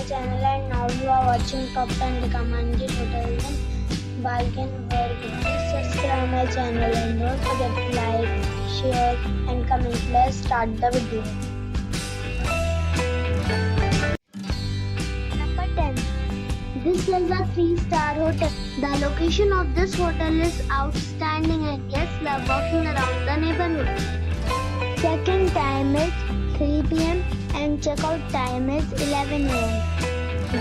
my channel, and now you are watching top 10 recommended hotels in Valkenburg. Please subscribe my channel and don't forget to like, share and comment. Let's start the video. Number 10. This is a 3-star hotel. The location of this hotel is outstanding and guests love walking around the neighborhood. Check-in time is 3 p.m. and checkout time is 11 a.m.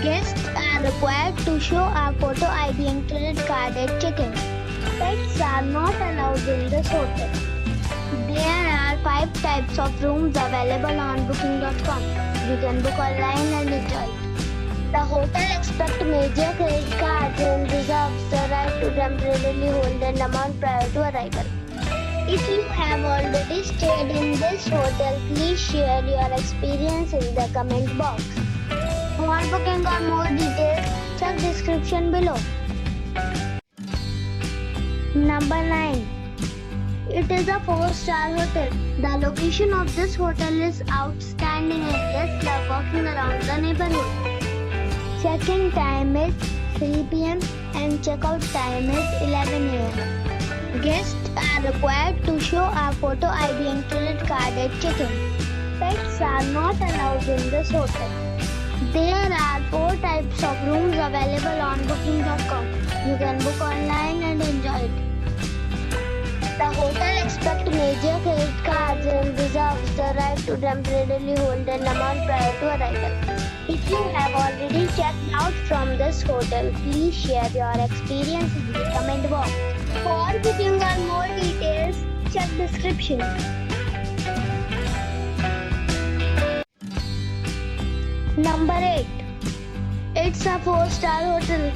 Guests are required to show a photo ID and credit card at check-in. Pets are not allowed in this hotel. There are 5 types of rooms available on booking.com. You can book online and enjoy it. The hotel expects major credit cards and reserves the right to temporarily hold an amount prior to arrival. If you have already stayed in this hotel, please share your experience in the comment box. For booking or more details, check description below. Number 9. It is a 4-star hotel. The location of this hotel is outstanding and guests love walking around the neighborhood. Check-in time is 3 p.m. and checkout time is 11 a.m. Guests are required to show a photo ID and credit card at check-in. Pets are not allowed in this hotel. There are 4 types of rooms available on booking.com. You can book online and enjoy it. The hotel expects major credit cards and reserves the right to temporarily hold an amount prior to arrival. If you have already checked out from this hotel, please share your experience in the comment box. For booking or more details, check description. Number 8. It's a 4-star hotel.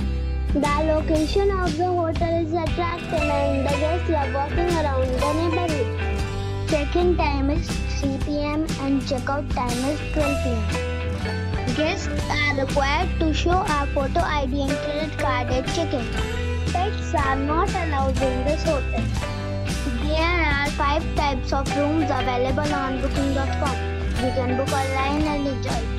The location of the hotel is attractive and the guests love walking around the neighborhood. Check-in time is 3 p.m. and checkout time is 12 p.m. Guests are required to show a photo ID and credit card at check-in. Pets are not allowed in this hotel. There are 5 types of rooms available on booking.com. You can book online and enjoy it.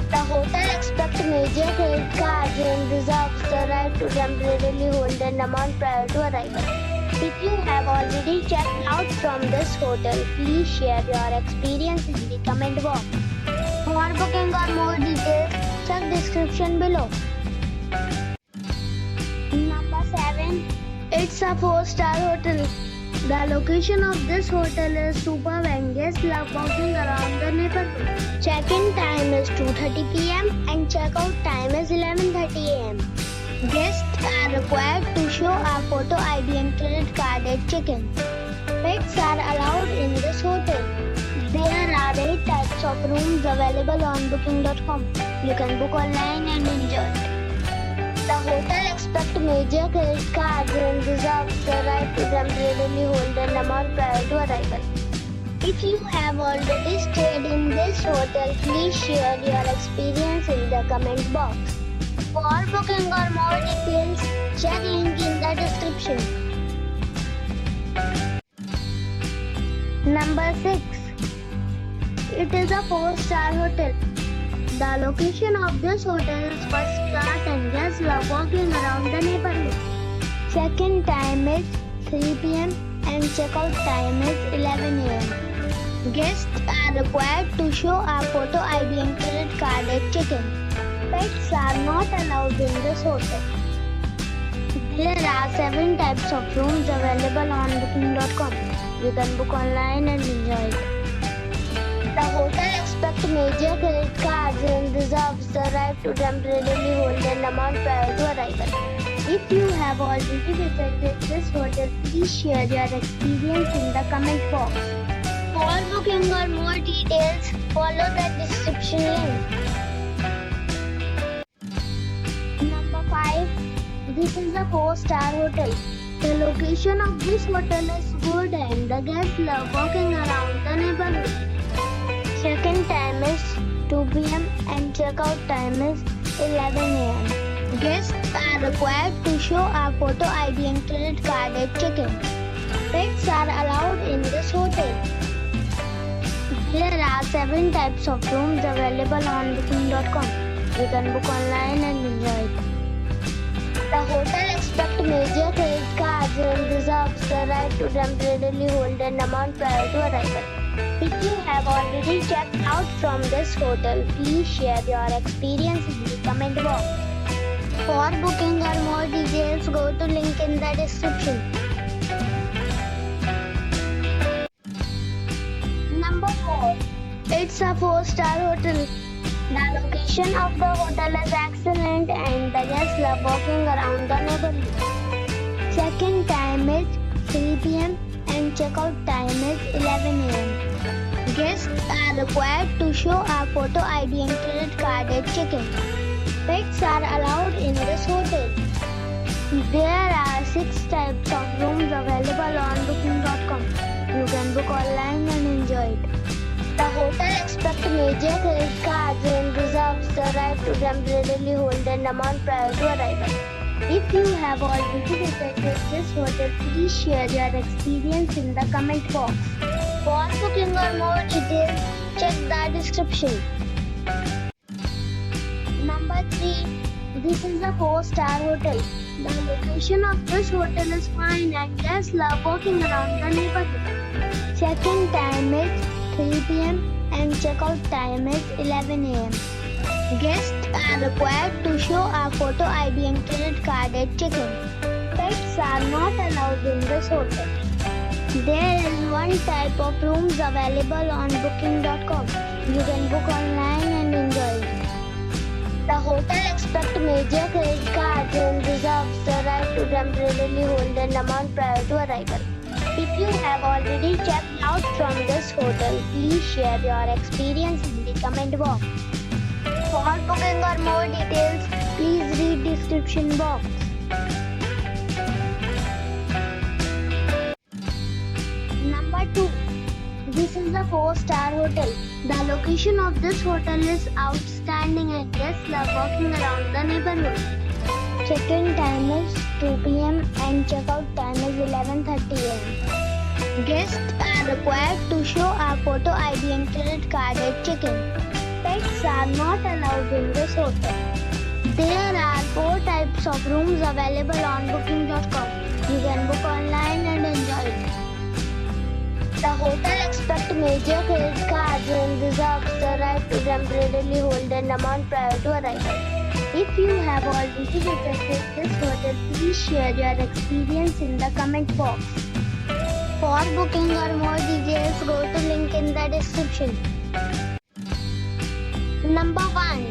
The hotel expects major credit cards and reserves the right to temporarily hold an amount prior to arrival. If you have already checked out from this hotel, please share your experience in the comment box. For booking or more details, check description below. Number 7. It's a 4-star hotel. The location of this hotel is superb and guests love walking around the neighborhood. Check-in time is 2:30 p.m. and checkout time is 11:30 a.m. Guests are required to show a photo ID and credit card at check-in. Pets are allowed in this hotel. There are 8 types of rooms available on booking.com. You can book online and enjoy it. The hotel expects major credit cards and reserves the right to temporarily hold an amount prior to arrival. If you have already stayed in this hotel, please share your experience in the comment box. For booking or more details, check link in the description. Number 6. It is a 4-star hotel. The location of this hotel is first class and guests love walking around the neighborhood. Check-in time is 3 p.m. and checkout time is 11 a.m. Guests are required to show a photo ID and credit card at check-in. Pets are not allowed in this hotel. There are 7 types of rooms available on booking.com. You can book online and enjoy it. The hotel expects major credit cards and reserves the right to temporarily hold an amount prior to arrival. If you have already visited this hotel, please share your experience in the comment box. For booking or more details, follow the description link. Number 5. This is a 4-star hotel. The location of this hotel is good and the guests love walking around the neighborhood. Check-in time is 2 p.m. and checkout time is 11 a.m. Guests are required to show a photo ID and credit card at check-in. Pets are allowed in this hotel. There are 7 types of rooms available on booking.com. You can book online and enjoy it. The hotel accepts major credit cards and reserves the right to temporarily hold an amount prior to arrival. If you have already checked out from this hotel, please share your experience in the comment box. For booking or more details, go to link in the description. Number 4. It's a 4-star hotel. The location of the hotel is excellent and the guests love walking around the neighborhood. Check-in time is 3 p.m. and check-out time is 11 a.m. Guests are required to show a photo ID and credit card at check-in. Pets are allowed in this hotel. There are 6 types of rooms available on booking.com. You can book online and enjoy it. The hotel accepts major credit cards and reserves the right to temporarily hold an amount prior to arrival. If you have already visited this hotel, please share your experience in the comment box. For booking or more details, check the description. Number 3. This is a 4-star hotel. The location of this hotel is fine and guests love walking around the neighborhood. Check-in time is 3 p.m. and check-out time is 11 a.m. Guests are required to show a photo ID and credit card at check-in. Pets are not allowed in this hotel. There is 1 type of rooms available on booking.com. You can book online and enjoy it. The hotel accepts major credit cards and reserves the right to temporarily hold an amount prior to arrival. If you have already checked out from this hotel, please share your experience in the comment box. For booking or more details, please read description box. Number 2. This is a 4-star hotel. The location of this hotel is outstanding and guests love walking around the neighborhood. Check-in time is 2 p.m. and check-out time is 11:30 a.m. Guests are required to show a photo ID and credit card at check-in. Pets are not allowed in this hotel. There are 4 types of rooms available on booking.com. You can book online and enjoy it. The hotel accepts major credit cards and reserves the right to temporarily hold an amount prior to arrival. If you have already visited this hotel, please share your experience in the comment box. For booking or more details, go to link in the description. Number 1.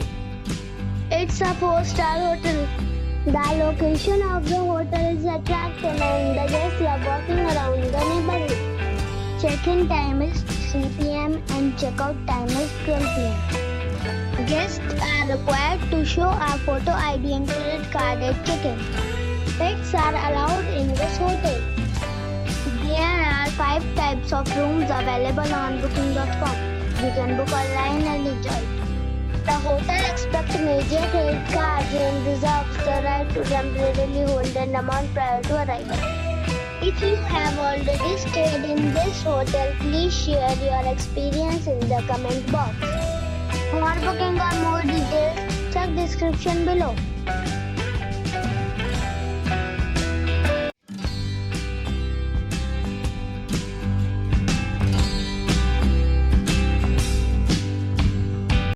It's a 4-star hotel. The location of the hotel is attractive and the guests love walking around the neighborhood. Check-in time is 3 p.m. and check-out time is 12 p.m. Guests are required to show a photo ID and credit card at check-in. Pets are allowed in this hotel. There are 5 types of rooms available on booking.com. You can book online and enjoy it. The hotel accepts major credit cards and reserves the right to temporarily hold an amount prior to arrival. If you have already stayed in this hotel, please share your experience in the comment box. For booking or more details, check description below.